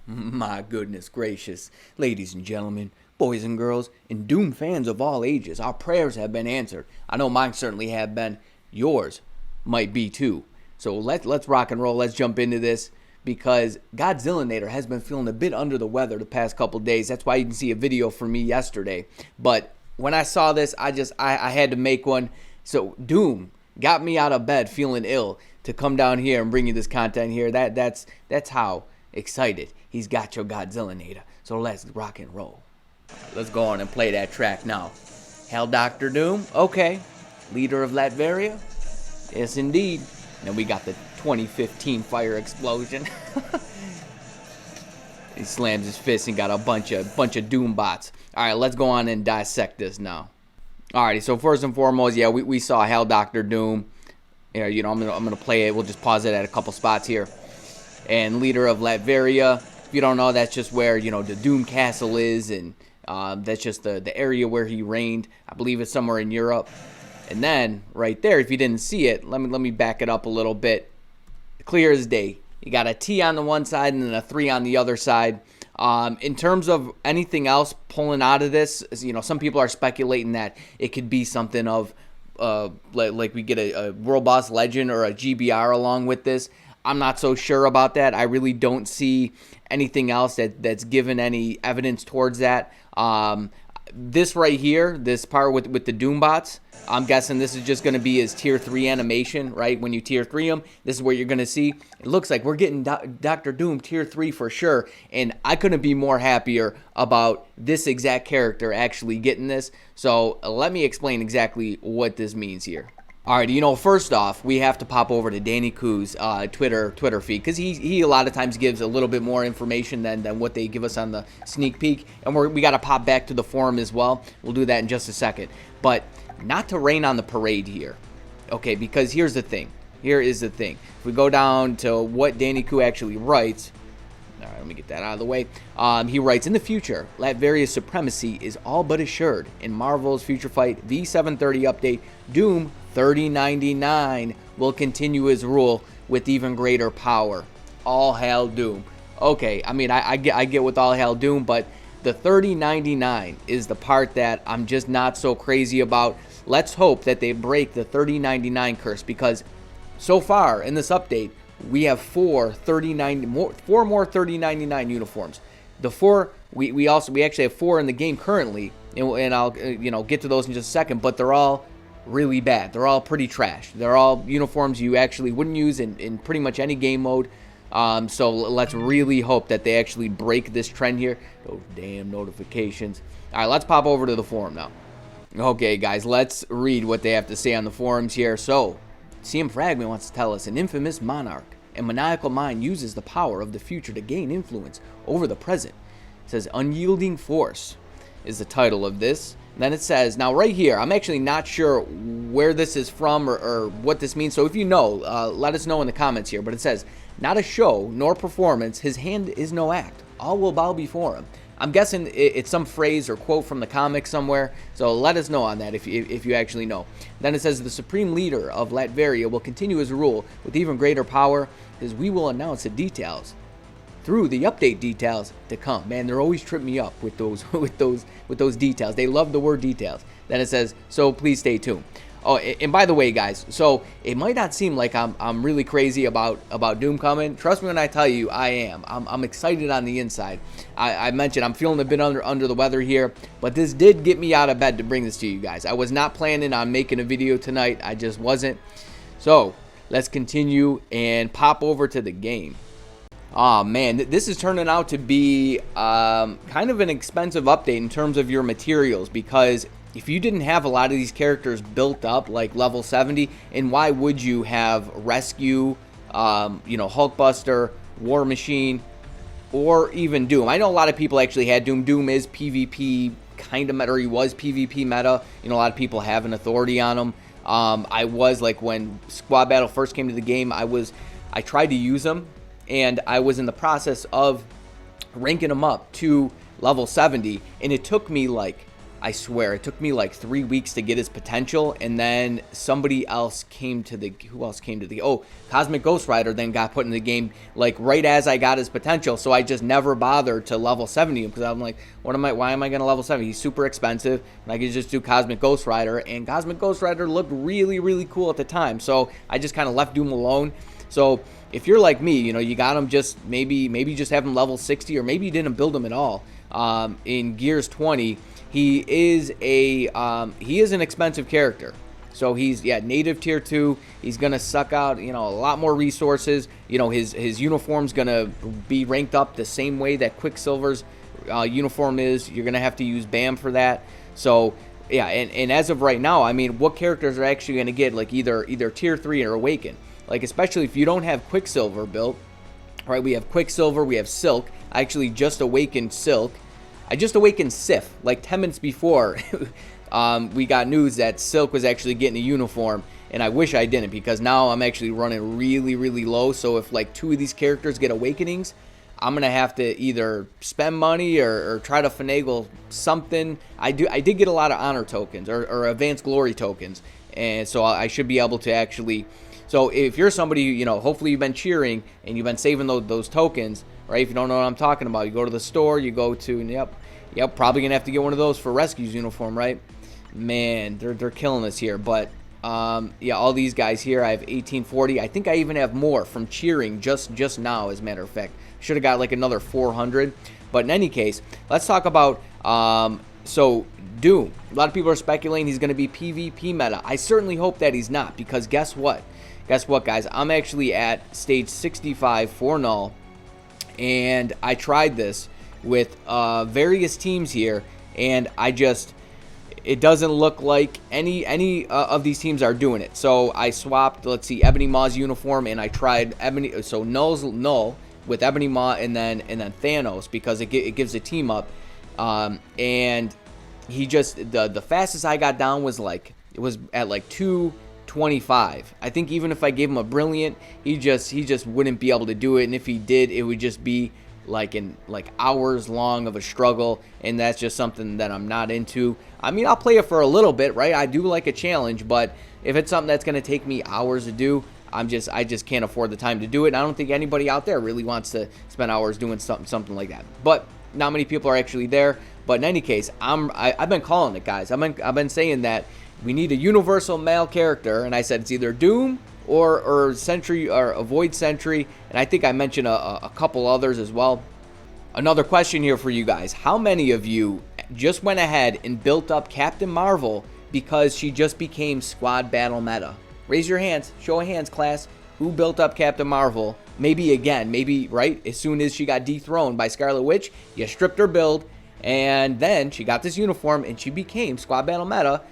My goodness gracious. Ladies and gentlemen, boys and girls, and Doom fans of all ages, our prayers have been answered. I know mine certainly have been. Yours might be too. So let's rock and roll. Let's jump into this because Godzillanator has been feeling a bit under the weather the past couple days. That's why you can see a video from me yesterday. But when I saw this, I had to make one. So Doom got me out of bed feeling ill to come down here and bring you this content here. That's how excited he's got your Godzillanator. So let's rock and roll. Let's go on and play that track now. Hell Dr. Doom, okay. Leader of Latveria, yes indeed. And we got the 2015 fire explosion. He slams his fist and got a bunch of Doom bots. All right, let's go on and dissect this now. Alrighty, so first and foremost, yeah, we saw Hell Dr. Doom. Yeah, you know, I'm gonna play it. We'll just pause it at a couple spots here. And leader of Latveria. If you don't know, that's just where, you know, the Doom Castle is, and that's just the area where he reigned. I believe it's somewhere in Europe. And then right there, if you didn't see it, let me back it up a little bit. Clear as day. You got a T on the one side and then a 3 on the other side. In terms of anything else pulling out of this, you know, some people are speculating that it could be something of like we get a World Boss Legend or a GBR along with this. I'm not so sure about that. I really don't see anything else that's given any evidence towards that. This right here, this part with the Doombots, I'm guessing this is just going to be his tier 3 animation, right? When you tier 3 him, this is what you're going to see. It looks like we're getting Dr. Doom tier 3 for sure, and I couldn't be more happier about this exact character actually getting this. So let me explain exactly what this means here. All right, you know, first off, we have to pop over to Danny Koo's Twitter feed, because he a lot of times gives a little bit more information than what they give us on the sneak peek, and we got to pop back to the forum as well. We'll do that in just a second, but not to rain on the parade here, okay? Because here's the thing. Here is the thing. If we go down to what Danny Koo actually writes, all right, let me get that out of the way. He writes, in the future, Latveria's supremacy is all but assured. In Marvel's Future Fight V730 update, Doom 3099 will continue his rule with even greater power. All hail Doom. Okay, I mean, I get with all hail Doom, but the 3099 is the part that I'm just not so crazy about. Let's hope that they break the 3099 curse, because so far in this update, we have four more 3099 uniforms. The four we actually have 4 in the game currently, and I'll get to those in just a second. But they're all really bad. They're all pretty trash. They're all uniforms you actually wouldn't use in pretty much any game mode. So let's really hope that they actually break this trend here. Those damn notifications. All right, let's pop over to the forum now. Okay, guys, let's read what they have to say on the forums here. So, CM Fragment wants to tell us, an infamous monarch and maniacal mind uses the power of the future to gain influence over the present. It says, unyielding force is the title of this. And then it says, now right here, I'm actually not sure where this is from or what this means. So if you know, let us know in the comments here. But it says, not a show nor performance, his hand is no act. All will bow before him. I'm guessing it's some phrase or quote from the comic somewhere, so let us know on that if you actually know. Then it says, the supreme leader of Latveria will continue his rule with even greater power, as we will announce the details through the update details to come. Man, they're always tripping me up with those with those details. They love the word details. Then it says, so please stay tuned. Oh, and by the way, guys, so it might not seem like I'm really crazy about Doom coming. Trust me when I tell you, I am. I'm excited on the inside. I mentioned I'm feeling a bit under the weather here, but this did get me out of bed to bring this to you guys. I was not planning on making a video tonight. I just wasn't. So let's continue and pop over to the game. Oh man, this is turning out to be kind of an expensive update in terms of your materials, because if you didn't have a lot of these characters built up like level 70, and why would you have Rescue, Hulkbuster, War Machine, or even Doom? I know a lot of people actually had Doom. Doom is PvP kind of meta, or he was PvP meta. You know, a lot of people have an authority on him. I was like, when Squad Battle first came to the game, I tried to use him, and I was in the process of ranking him up to level 70, and it took me like, I swear, it took me like 3 weeks to get his potential, and then somebody else came to the, who else came to the, oh, Cosmic Ghost Rider then got put in the game, like, right as I got his potential, so I just never bothered to level 70 him, because I'm like, why am I going to level 70? He's super expensive, and I could just do Cosmic Ghost Rider, and Cosmic Ghost Rider looked really, really cool at the time, so I just kind of left Doom alone. So if you're like me, you know, you got him just, maybe just have him level 60, or maybe you didn't build him at all. In Gears 20, he is an expensive character. So he's, yeah, native tier 2. He's going to suck out, you know, a lot more resources. You know, his uniform's going to be ranked up the same way that Quicksilver's uniform is. You're going to have to use BAM for that. So, yeah, and as of right now, I mean, what characters are actually going to get, like, either tier 3 or Awaken? Like, especially if you don't have Quicksilver built, right? We have Quicksilver, we have Silk. I actually just awakened Silk. I just awakened Sif, like 10 minutes before we got news that Silk was actually getting a uniform, and I wish I didn't, because now I'm actually running really, really low. So if like 2 of these characters get awakenings, I'm gonna have to either spend money or try to finagle something. I did get a lot of honor tokens or advanced glory tokens, and so I should be able to actually. So if you're somebody, you know, hopefully you've been cheering and you've been saving those tokens, right? If you don't know what I'm talking about, you go to the store, you go to, yep, probably gonna have to get one of those for Rescue's uniform, right? Man, they're killing us here. But yeah, all these guys here, I have 1840. I think I even have more from cheering just now, as a matter of fact. Should have got like another 400. But in any case, let's talk about so Doom. A lot of people are speculating he's going to be PvP meta. I certainly hope that he's not, because guess what? Guess what, guys? I'm actually at stage 65 for null, and I tried this with various teams here, and it doesn't look like any of these teams are doing it. So I swapped, let's see, Ebony Maw's uniform, and I tried Ebony, so null's null with Ebony Maw, and then Thanos, because it gives a team up, and he just, the fastest I got down was like, it was at like 225. I think even if I gave him a brilliant, he just wouldn't be able to do it, and if he did, it would just be like hours long of a struggle, and that's just something that I'm not into. I mean, I'll play it for a little bit, right? I do like a challenge, but if it's something that's going to take me hours to do, I just can't afford the time to do it, and I don't think anybody out there really wants to spend hours doing something like that. But not many people are actually there. But in any case, I've been calling it, guys. I've been saying that we need a universal male character, and I said it's either Doom or Sentry, or Avoid Sentry, and I think I mentioned a couple others as well. Another question here for you guys: how many of you just went ahead and built up Captain Marvel because she just became squad battle meta? Raise your hands, show of hands, class. Who built up Captain Marvel? Maybe right as soon as she got dethroned by Scarlet Witch, you stripped her build, and then she got this uniform and she became squad battle meta.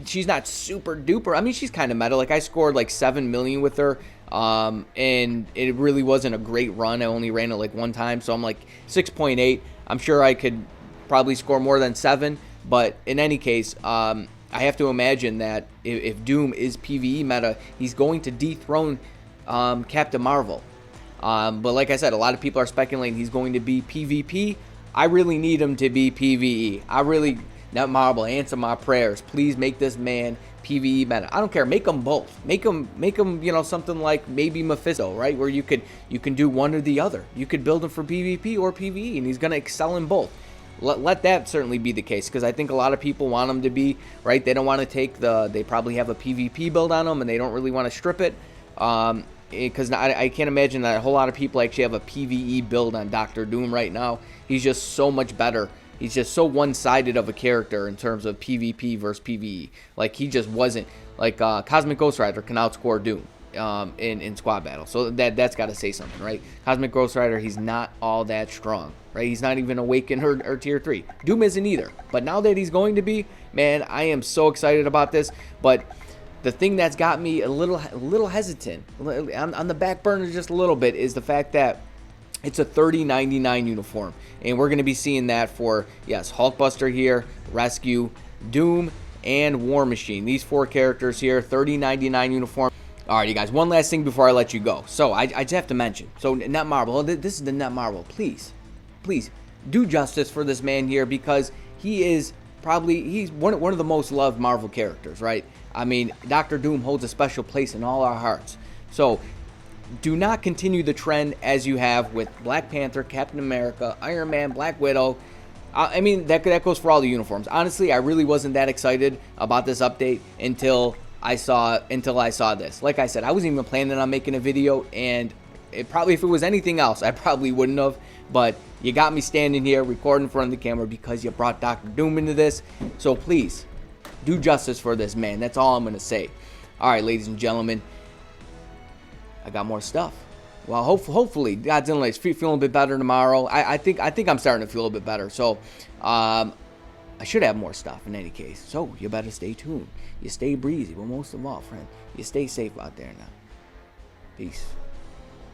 She's not super duper. I mean, she's kind of meta. Like, I scored like 7 million with her, and it really wasn't a great run. I only ran it like one time, so I'm like 6.8. I'm sure I could probably score more than 7, but in any case, I have to imagine that if Doom is PvE meta, he's going to dethrone Captain Marvel. But like I said, a lot of people are speculating he's going to be PvP. I really need him to be PvE. Not Marvel, answer my prayers. Please make this man PvE meta. I don't care. Make them both. Make them, you know, something like maybe Mephisto, right? Where you can do one or the other. You could build him for PvP or PvE, and he's going to excel in both. Let that certainly be the case, because I think a lot of people want him to be, right? They don't want to take they probably have a PvP build on him, and they don't really want to strip it. Because I can't imagine that a whole lot of people actually have a PvE build on Dr. Doom right now. He's just so much better. He's just so one-sided of a character in terms of PvP versus PvE. Like, he just wasn't, like, Cosmic Ghost Rider can outscore Doom in squad battle. So that's got to say something, right? Cosmic Ghost Rider, he's not all that strong, right? He's not even Awakened or Tier 3. Doom isn't either. But now that he's going to be, man, I am so excited about this. But the thing that's got me a little hesitant, on the back burner just a little bit, is the fact that it's a 30.99 uniform, and we're going to be seeing that for, yes, Hulkbuster here, Rescue, Doom, and War Machine. These 4 characters here, 30.99 uniform. Alright, you guys, one last thing before I let you go. So, I just have to mention, so Net Marvel, this is the Net Marvel. Please do justice for this man here, because he is he's one of the most loved Marvel characters, right? I mean, Doctor Doom holds a special place in all our hearts. So do not continue the trend as you have with Black Panther, Captain America, Iron Man, Black Widow. I mean, that goes for all the uniforms. Honestly, I really wasn't that excited about this update until I saw this. Like I said, I wasn't even planning on making a video, and if it was anything else, I probably wouldn't have. But you got me standing here recording in front of the camera because you brought Doctor Doom into this. So please, do justice for this man. That's all I'm going to say. All right, ladies and gentlemen, I got more stuff. Well, hopefully Godzilla is feeling a bit better tomorrow. I think I'm starting to feel a bit better. So I should have more stuff in any case. So you better stay tuned. You stay breezy, but most of all, friend, you stay safe out there now. Peace.